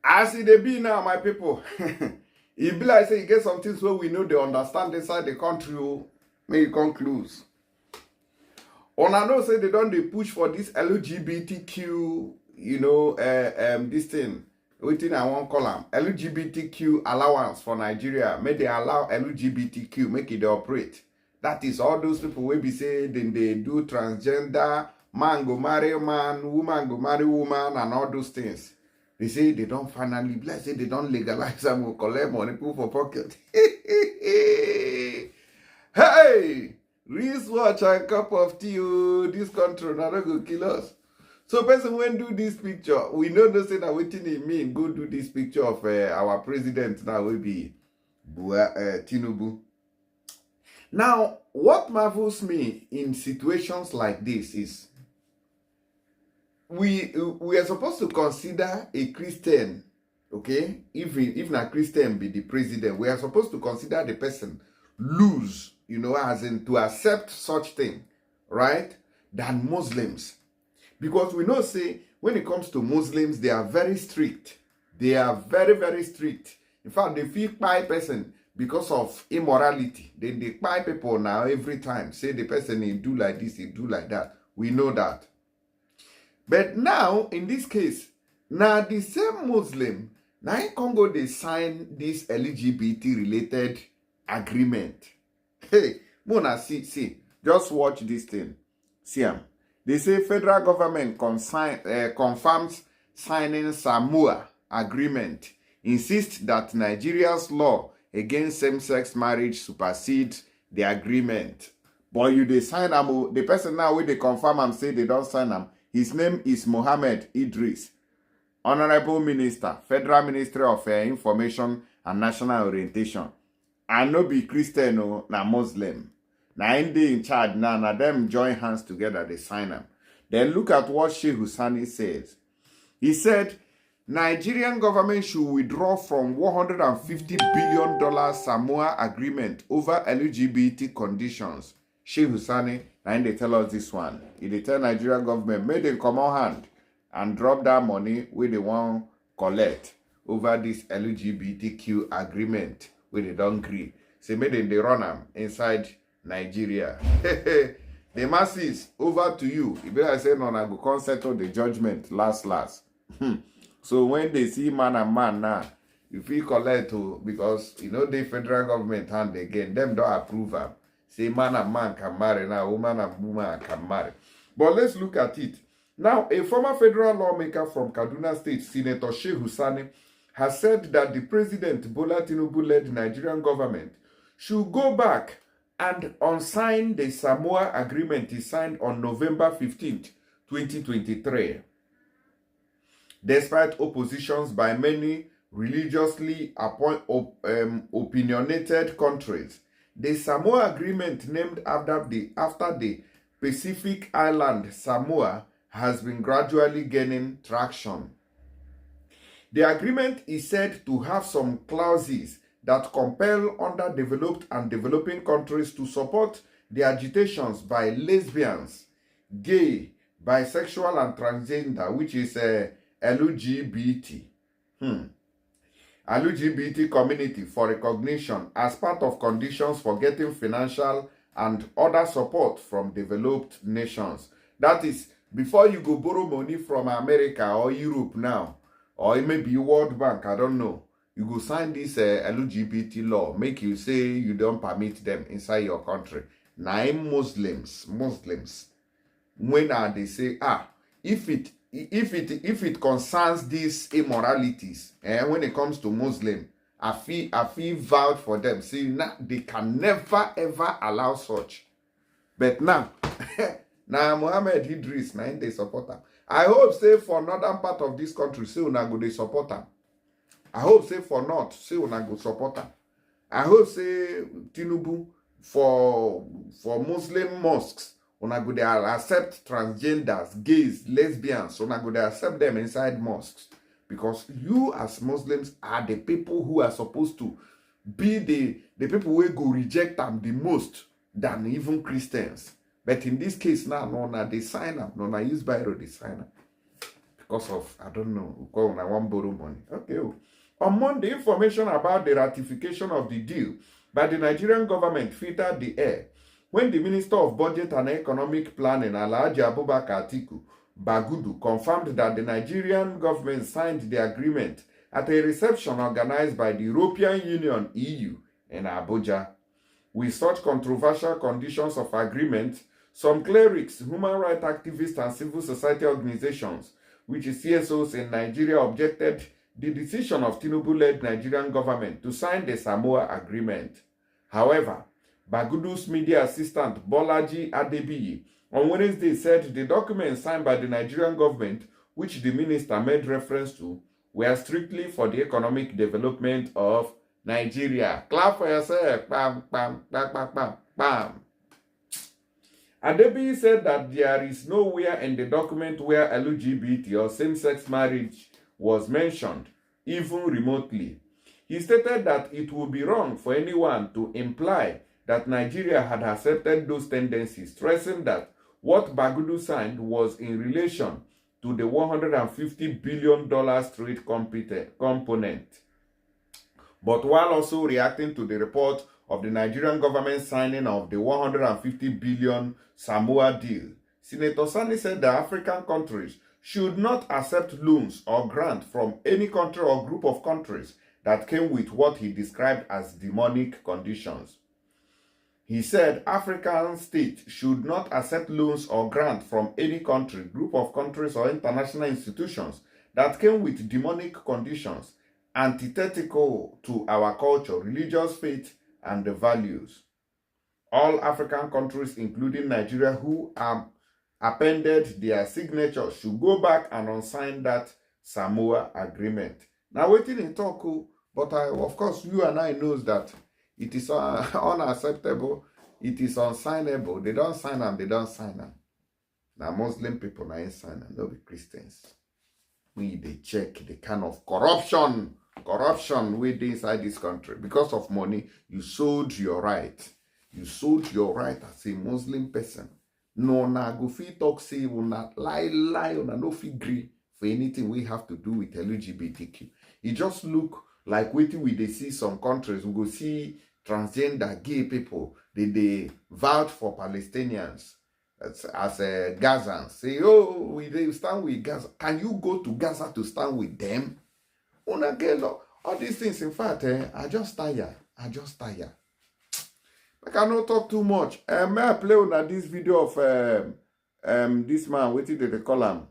As it be now, my people, it be like say you get some things where we know they understand inside the country, may you conclude. Una know say they don't they push for this LGBTQ, this thing. Wetin I wan call am LGBTQ allowance for Nigeria. Make they allow LGBTQ, make it operate. That is all those people wey be say then they do transgender, man go marry man, woman go marry woman, and all those things. They say they don't finally, let's say they don't legalize and will collect money, put for pocket. Hey! Wristwatch and cup of tea, this country now go kill us. So person when do this picture, we know no say that wetin e mean, go do this picture of our president now will be Tinubu. Now, what marvels me in situations like this is we are supposed to consider a Christian, okay? If not Christian be the president, we are supposed to consider the person lose, as in to accept such thing, right? Than Muslims. Because we know, say, when it comes to Muslims, they are very strict. They are very, very strict. In fact, they feel by person because of immorality. They buy people now every time. Say the person, he do like this, he do like that. We know that. But now, in this case, now the same Muslim, now in Congo, they sign this LGBT-related agreement. Hey, Mona, see, just watch this thing. See, they say federal government confirms signing Samoa agreement, insists that Nigeria's law against same-sex marriage supersedes the agreement. But you they sign them, the person now when they confirm and say they don't sign them, his name is Mohammed Idris, Honorable Minister, Federal Ministry of Information and National Orientation. I no be Christian o, na Muslim. Na in charge now, na them join hands together, they sign them. Then look at what Sheikh Husani says. He said, Nigerian government should withdraw from $150 billion Samoa agreement over LGBT conditions. Sheikh Husani, and they tell us this one. They tell Nigerian government, make them come on hand and drop that money where they want collect over this LGBTQ agreement where they don't agree. Say, make them they run them inside Nigeria. The masses, over to you. If I say no, I go come settle the judgment last. So when they see man and man now, you feel collect to, because the federal government hand again, them don't approve them. Say man and man can marry now, woman and woman can marry. But let's look at it. Now, a former federal lawmaker from Kaduna State, Senator Sheikh Husani, has said that the President Bola Tinubu-led Nigerian government should go back and unsign the Samoa agreement he signed on November 15th, 2023. Despite oppositions by many religiously opinionated countries, the Samoa agreement, named after the Pacific island Samoa, has been gradually gaining traction. The agreement is said to have some clauses that compel underdeveloped and developing countries to support the agitations by lesbians, gay, bisexual, and transgender, which is LGBT. LGBT community for recognition as part of conditions for getting financial and other support from developed nations. That is, before you go borrow money from America or Europe now, or it may be World Bank, I don't know, you go sign this LGBT law, make you say you don't permit them inside your country. Now, Muslims, when they say, if it concerns these immoralities, when it comes to Muslim, I feel vouch for them. See, now they can never ever allow such. But now, now Mohammed Idris, now they support them. I hope say for northern part of this country, say una go they support them. I hope say for north, say una go support them. I hope say Tinubu for Muslim mosques, una go they accept transgenders, gays, lesbians, una go they accept them inside mosques. Because you as Muslims are the people who are supposed to be the people who go reject them the most than even Christians. But in this case now, no, they sign up. No, use Biro, they sign up. because of, I don't know, I want borrow money. Okay. On Monday, information about the ratification of the deal by the Nigerian government filtered the air when the Minister of Budget and Economic Planning, Alhaji Abubakar Atiku Bagudu, confirmed that the Nigerian government signed the agreement at a reception organized by the European Union (EU) in Abuja. With such controversial conditions of agreement, some clerics, human rights activists, and civil society organizations, which is CSOs in Nigeria, objected the decision of Tinubu-led Nigerian government to sign the Samoa Agreement. However, Bagudu's media assistant Bolaji Adebiyi on Wednesday said the documents signed by the Nigerian government, which the minister made reference to, were strictly for the economic development of Nigeria. Clap for yourself. Bam, bam, bam, bam, bam, bam. Adebiyi said that there is nowhere in the document where LGBT or same-sex marriage was mentioned, even remotely. He stated that it would be wrong for anyone to imply that Nigeria had accepted those tendencies, stressing that what Bagudu signed was in relation to the $150 billion trade component. But while also reacting to the report of the Nigerian government signing of the $150 billion Samoa deal, Senator Sani said that African countries should not accept loans or grants from any country or group of countries that came with what he described as demonic conditions. He said African states should not accept loans or grants from any country, group of countries, or international institutions that came with demonic conditions antithetical to our culture, religious faith, and the values. All African countries, including Nigeria, who appended their signature should go back and unsign that Samoa Agreement. Now, waiting in talk, but of course, you and I knows that it is unacceptable, it is unsignable. They don't sign them, they don't sign them. Now, Muslim people now ain't sign them, no be Christians. They check the kind of corruption with inside this country. Because of money, you sold your right. You sold your right as a Muslim person. No, na go fit talk say una lie, una no fit gree for anything we have to do with LGBTQ. It just look like waiting we they see some countries. We go see transgender gay people. They vouch for Palestinians as Gazans. Say, oh, they stand with Gaza. Can you go to Gaza to stand with them? Una get all these things. In fact, I just tire. I cannot talk too much. May I play on this video of this man, what did they call him?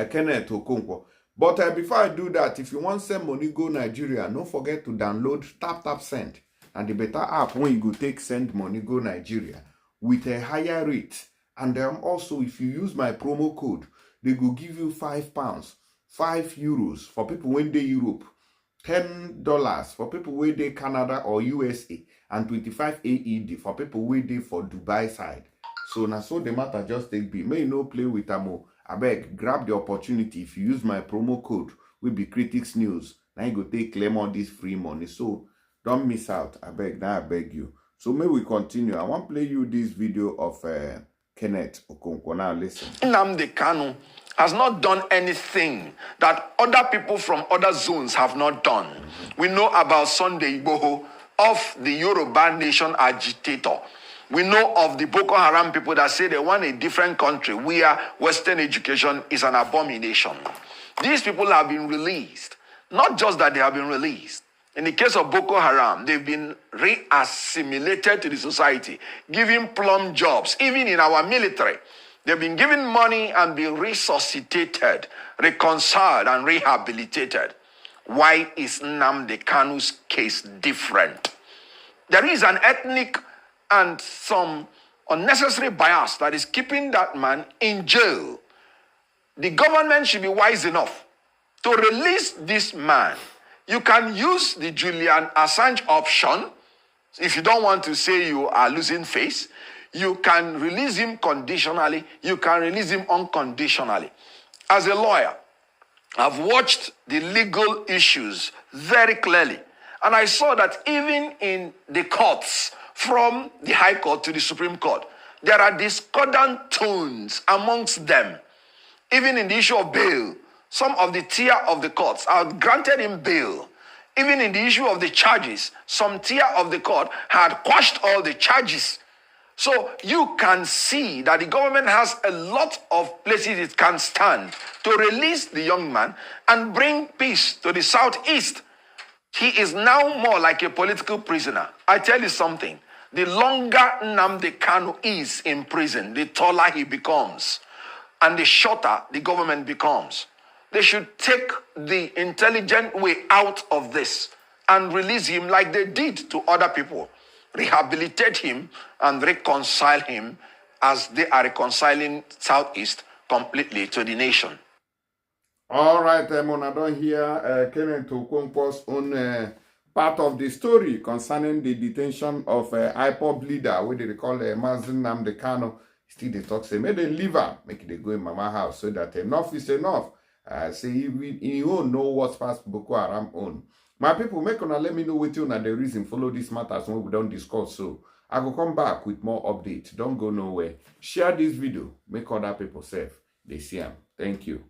Kenneth Okonkwo. But before I do that, if you want to send money go Nigeria, don't forget to download Tap Send. And the better app when you go take send money go Nigeria with a higher rate. And also, if you use my promo code, they go give you £5, €5 for people when they Europe, $10 for people where they Canada or USA, and 25 AED for people where they for Dubai side. So now so the matter just take be. May you no play with Amo. I beg, grab the opportunity. If you use my promo code, will be Critics News. Now you go take claim on this free money. So don't miss out. I beg, now I beg you. So may we continue. I want to play you this video of Kenneth Okonkwo. Now listen. Nnamdi Kanu has not done anything that other people from other zones have not done. We know about Sunday Igboho, of the Yoruba nation agitator. We know of the Boko Haram people that say they want a different country where Western education is an abomination. These people have been released. Not just that they have been released. In the case of Boko Haram, they've been re-assimilated to the society, given plum jobs, even in our military. They've been given money and been resuscitated, reconciled, and rehabilitated. Why is Nnamdi Kanu's case different? There is an ethnic and some unnecessary bias that is keeping that man in jail. The government should be wise enough to release this man. You can use the Julian Assange option. If you don't want to say you are losing face, you can release him conditionally. You can release him unconditionally. As a lawyer, I've watched the legal issues very clearly. And I saw that even in the courts, from the High Court to the Supreme Court, there are discordant tones amongst them. Even in the issue of bail, some of the tier of the courts had granted him bail. Even in the issue of the charges, some tier of the court had quashed all the charges. So you can see that the government has a lot of places it can stand to release the young man and bring peace to the southeast. He is now more like a political prisoner. I tell you something, the longer Nnamdi Kanu is in prison, the taller he becomes, and the shorter the government becomes. They should take the intelligent way out of this and release him like they did to other people. Rehabilitate him and reconcile him as they are reconciling Southeast completely to the nation. All right, Mona, don't hear Kenneth Okonkwo's own part of the story concerning the detention of IPOB leader, what they call Mazen Nnamdi Kanu. Still they talk, say, make them leave her, make they go in mama house, so that enough is enough. Say, he won't know what's past Boko Haram own. My people, make una let me know what you and the reason follow this matters when we don't discuss. So I will come back with more updates. Don't go nowhere. Share this video. Make other people safe. They see them. Thank you.